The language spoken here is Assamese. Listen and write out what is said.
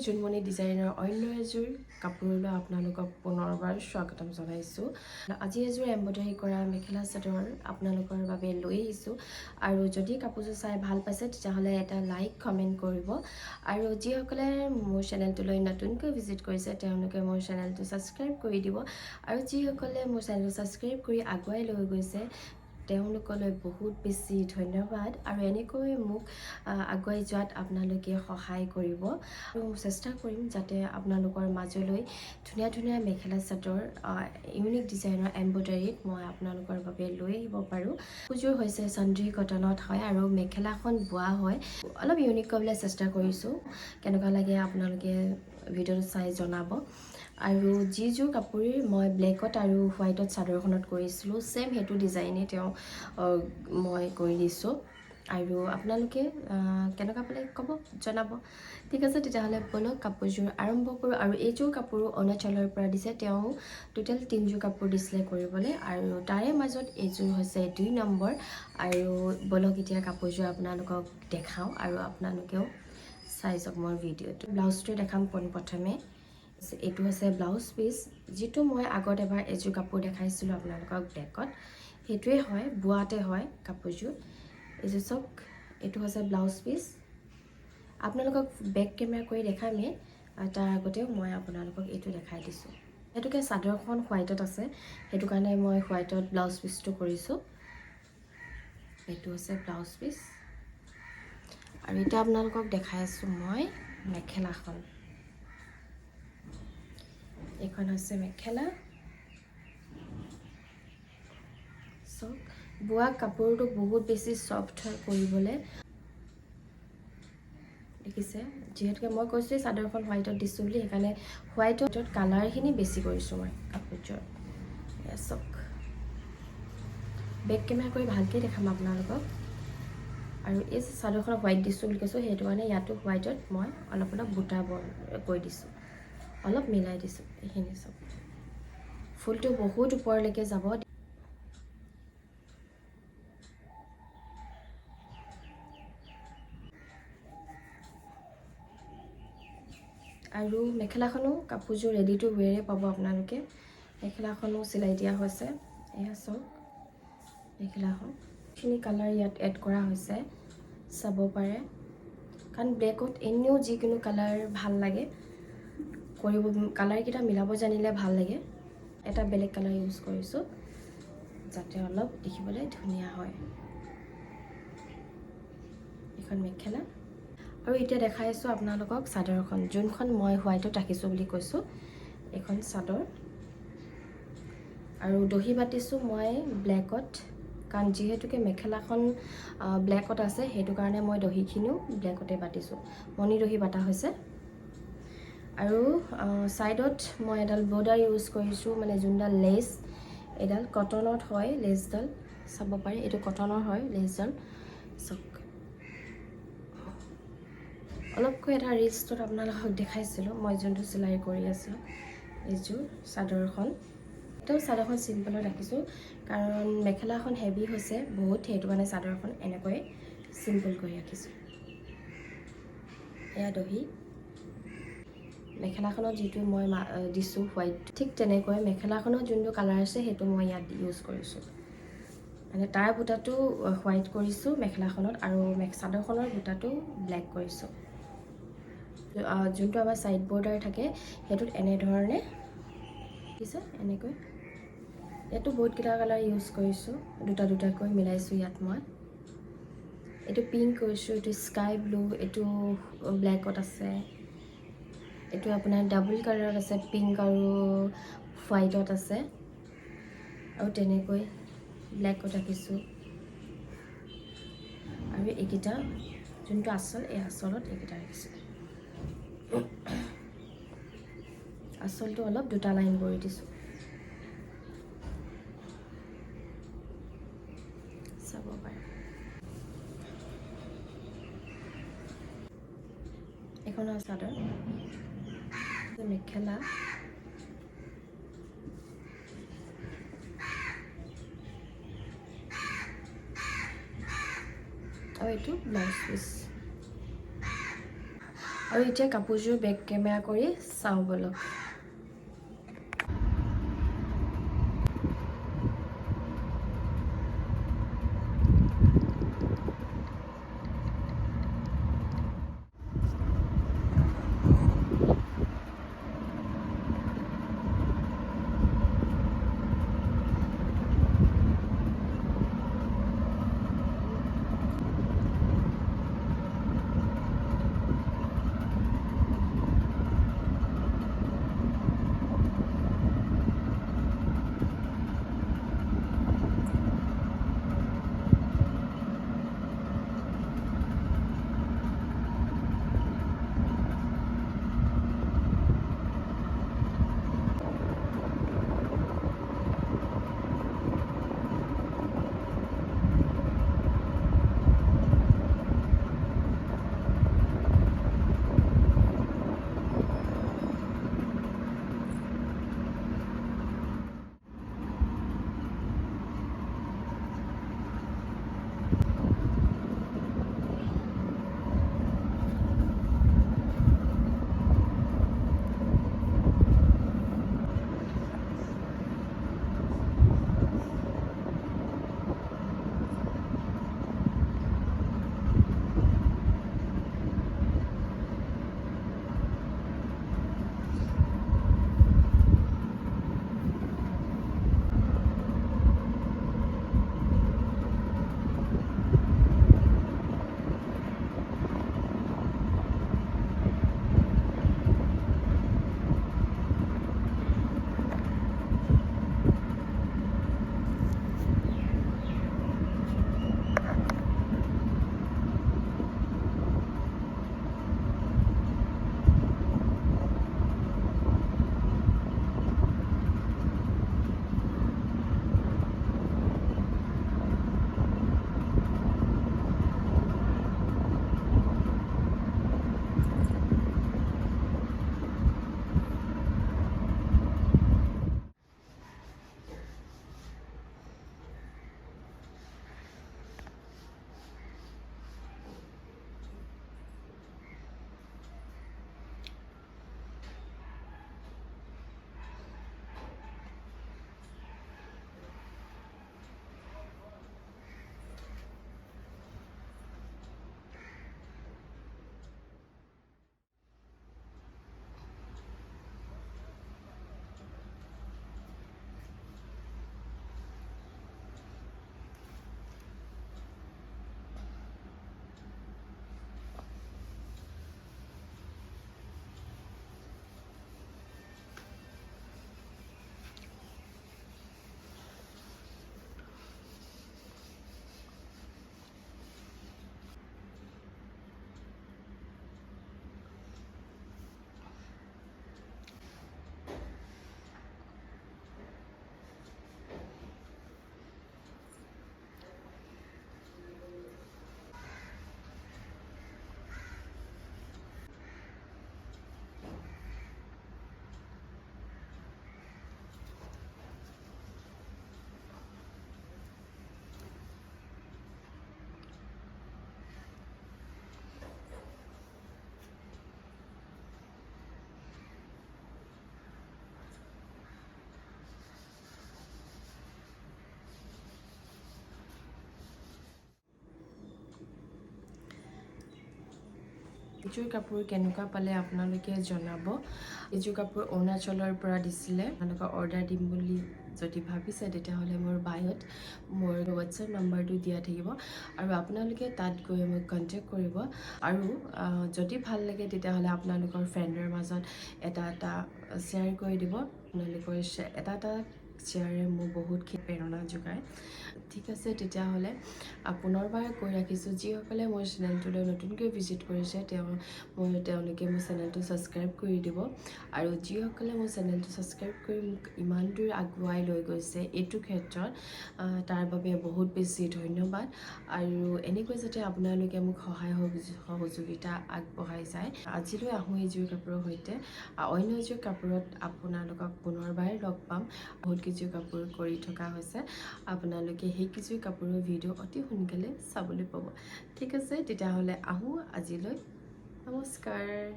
জুনমণি ডিজাইনৰ অন্য এযোৰ কাপোৰলৈ আপোনালোকক পুনৰবাৰ স্বাগতম জনাইছোঁ। আজি এযোৰ এম্ব্ৰইডাৰী কৰা মেখেলা চাদৰ আপোনালোকৰ বাবে লৈ আহিছোঁ। আৰু যদি কাপোৰযোৰ চাই ভাল পাইছে তেতিয়াহ'লে এটা লাইক কমেণ্ট কৰিব। আৰু যিসকলে মোৰ চেনেলটোলৈ নতুনকৈ ভিজিট কৰিছে তেওঁলোকে মোৰ চেনেলটো ছাবস্ক্ৰাইব কৰি দিব। আৰু যিসকলে মোৰ চেনেলটো ছাবস্ক্ৰাইব কৰি আগুৱাই লৈ গৈছে তেওঁলোকলৈ বহুত বেছি ধন্যবাদ। আৰু এনেকৈ মোক আগুৱাই যোৱাত আপোনালোকে সহায় কৰিব। আৰু চেষ্টা কৰিম যাতে আপোনালোকৰ মাজলৈ ধুনীয়া ধুনীয়া মেখেলা চাদৰ ইউনিক ডিজাইনৰ এম্ব্ৰইডাৰীত মই আপোনালোকৰ বাবে লৈ আহিব পাৰোঁ। কাপোৰযোৰ হৈছে চান্দ্ৰী কটনত হয় আৰু মেখেলাখন বোৱা হয়। অলপ ইউনিক কৰিবলৈ চেষ্টা কৰিছোঁ। কেনেকুৱা লাগে আপোনালোকে ভিডিঅ'টো চাই জনাব। আৰু যিযোৰ কাপোৰেই মই ব্লেকত আৰু হোৱাইটত চাদৰখনত কৰিছিলোঁ ছেম সেইটো ডিজাইনে মই কৰি দিছোঁ। আৰু আপোনালোকে কেনেকুৱা পালে ক'ব জনাব। ঠিক আছে, তেতিয়াহ'লে ব'লক কাপোৰযোৰ আৰম্ভ কৰোঁ। আৰু এইযোৰ কাপোৰো অৰুণাচলৰ পৰা দিছে। তেওঁ টোটেল 3যোৰ কাপোৰ দিছিলে কৰিবলৈ আৰু তাৰে মাজত এইযোৰ হৈছে 2 নম্বৰ। আৰু ব'লক এতিয়া কাপোৰযোৰ আপোনালোকক দেখাওঁ আৰু আপোনালোকেও চাই যাওক মোৰ ভিডিঅ'টো। ব্লাউজটো দেখাম পোনপ্ৰথমে। এইটো হৈছে ব্লাউজ পিচ, যিটো মই আগত এবাৰ এযোৰ কাপোৰ দেখাইছিলোঁ আপোনালোকক ব্লেকত, সেইটোৱে হয়, বোৱাতে হয় কাপোৰযোৰ। এইযোৰ চাওক, এইটো হৈছে ব্লাউজ পিচ। আপোনালোকক বেক কেমেৰা কৰি দেখামেই, তাৰ আগতেও মই আপোনালোকক এইটো দেখাই দিছোঁ। সেইটোকে চাদৰখন হোৱাইটত আছে, সেইটো কাৰণে মই হোৱাইটত ব্লাউজ পিচটো কৰিছোঁ। এইটো হৈছে ব্লাউজ পিচ। আৰু এতিয়া আপোনালোকক দেখাই আছোঁ মই মেখেলাখন। এইখন হৈছে মেখেলা। চাওক, বোৱা কাপোৰটো বহুত বেছি ছফ্ট হয় কৰিবলৈ। দেখিছে, যিহেতুকে মই কৈছোঁ চাদৰখন হোৱাইটত দিছোঁ বুলি, সেইকাৰণে হোৱাইটত কালাৰখিনি বেছি কৰিছোঁ মই কাপোৰযোৰ। চাওক, বেক কেমেৰা কৰি ভালকৈ দেখাম আপোনালোকক। আৰু এই চাদৰখন হোৱাইট দিছোঁ বুলি কৈছোঁ, সেইটো কাৰণে ইয়াতো হোৱাইটত মই অলপ অলপ বুটা কৰি দিছোঁ, অলপ মিলাই দিছোঁ। এইখিনি চাওক, ফুলটো বহুত ওপৰলৈকে যাব। আৰু মেখেলাখনো কাপোৰযোৰ ৰেডি টু ৱেৰে পাব আপোনালোকে। মেখেলাখনো চিলাই দিয়া হৈছে। এয়া চাওক মেখেলাখন, এইখিনি কালাৰ ইয়াত এড কৰা হৈছে, চাব পাৰে। কাৰণ ব্লেকত এনেও যিকোনো কালাৰ ভাল লাগে কৰিব, কালাৰকেইটা মিলাব জানিলে ভাল লাগে। এটা বেলেগ কালাৰ ইউজ কৰিছোঁ যাতে অলপ দেখিবলৈ ধুনীয়া হয়। এইখন মেখেলা। আৰু এতিয়া দেখাই আছোঁ আপোনালোকক চাদৰখন, যোনখন মই হোৱাইটত ৰাখিছোঁ বুলি কৈছোঁ। এইখন চাদৰ। আৰু দহি বাতিছোঁ মই ব্লেকত, কাৰণ যিহেতুকে মেখেলাখন ব্লেকত আছে সেইটো কাৰণে মই দহিখিনিও ব্লেকতে বাতিছোঁ। মণি দহি বাটা হৈছে। আৰু ছাইডত মই এডাল বৰ্ডাৰ ইউজ কৰিছোঁ, মানে যোনডাল লেচ, এডাল কটনত হয় লেচডাল, চাব পাৰে এইটো কটনৰ হয় লেচডাল। চাওক, অলপকৈ এটা ৰিষ্টত আপোনালোকক দেখাইছিলোঁ মই যোনটো চিলাই কৰি আছোঁ। এইযোৰ চাদৰখন, এতিয়াও চাদৰখন চিম্পলত ৰাখিছোঁ কাৰণ মেখেলাখন হেভি হৈছে বহুত, সেইটো কাৰণে চাদৰখন এনেকৈ চিম্পল কৰি ৰাখিছোঁ। এয়া দহি। মেখেলাখনত যিটো মই দিছোঁ হোৱাইট, ঠিক তেনেকৈ মেখেলাখনত যোনটো কালাৰ আছে সেইটো মই ইয়াত ইউজ কৰিছোঁ। মানে তাৰ বুটাটো হোৱাইট কৰিছোঁ মেখেলাখনত, আৰু চাদৰখনৰ বুটাটো ব্লেক কৰিছোঁ। যোনটো আমাৰ ছাইড বৰ্ডাৰ থাকে সেইটোত এনেধৰণে দিছে, এনেকৈ। ইয়াতো বহুতকেইটা কালাৰ ইউজ কৰিছোঁ, দুটা দুটাকৈ মিলাইছোঁ ইয়াত মই। এইটো পিংক কৰিছোঁ, এইটো স্কাই ব্লু, এইটো ব্লেকত আছে, এইটো আপোনাৰ ডাবল কালাৰত আছে, পিংক আৰু হোৱাইটত আছে। আৰু তেনেকৈ ব্লেকত ৰাখিছোঁ। আৰু এইকেইটা যোনটো আচল, এই আচলত এইকেইটা ৰাখিছোঁ। আচলটো অলপ দুটা লাইন কৰি দিছোঁ, চাব পাৰে। এইখনৰ চাদৰ, মেখেলা। আৰু এইটো ব্লাউজ পিচ। আৰু এতিয়া কাপোৰযোৰ বেক কেমেৰা কৰি চাওঁ বলক। এইযোৰ কাপোৰ কেনেকুৱা পালে আপোনালোকে জনাব। এইযোৰ কাপোৰ অৰুণাচলৰ পৰা দিছিলে। আপোনালোকক অৰ্ডাৰ দিম বুলি যদি ভাবিছে তেতিয়াহ'লে মোৰ বায়'ত মোৰ হোৱাটছএপ নাম্বাৰটো দিয়া থাকিব আৰু আপোনালোকে তাত গৈ মোক কণ্টেক্ট কৰিব। আৰু যদি ভাল লাগে তেতিয়াহ'লে আপোনালোকৰ ফ্ৰেণ্ডৰ মাজত এটা শ্বেয়াৰ কৰি দিব। আপোনালোকৰ এটা শ্বেয়াৰে মোক বহুতখিনি প্ৰেৰণা যোগায়। ঠিক আছে, তেতিয়াহ'লে পুনৰবাৰ কৈ ৰাখিছোঁ, যিসকলে মোৰ চেনেলটোলৈ নতুনকৈ ভিজিট কৰিছে তেওঁলোকে মোৰ চেনেলটো ছাবস্ক্ৰাইব কৰি দিব। আৰু যিসকলে মোৰ চেনেলটো ছাবস্ক্ৰাইব কৰি মোক ইমান দূৰ আগুৱাই লৈ গৈছে এইটো ক্ষেত্ৰত, তাৰ বাবে বহুত বেছি ধন্যবাদ। আৰু এনেকৈ যাতে আপোনালোকে মোক সহায় সহযোগিতা আগবঢ়াই যায়। আজিলৈ আহোঁ এইযোৰ কাপোৰৰ সৈতে। অন্য এযোৰ কাপোৰত আপোনালোকক পুনৰবাৰ লগ পাম। বহুত কিছু কাপোৰ কৰি থকা হৈছে, আপোনালোকে সেইকেইযোৰ কাপোৰৰ ভিডিঅ' অতি সোনকালে চাবলৈ পাব। ঠিক আছে, তেতিয়াহ'লে আহোঁ আজিলৈ। নমস্কাৰ।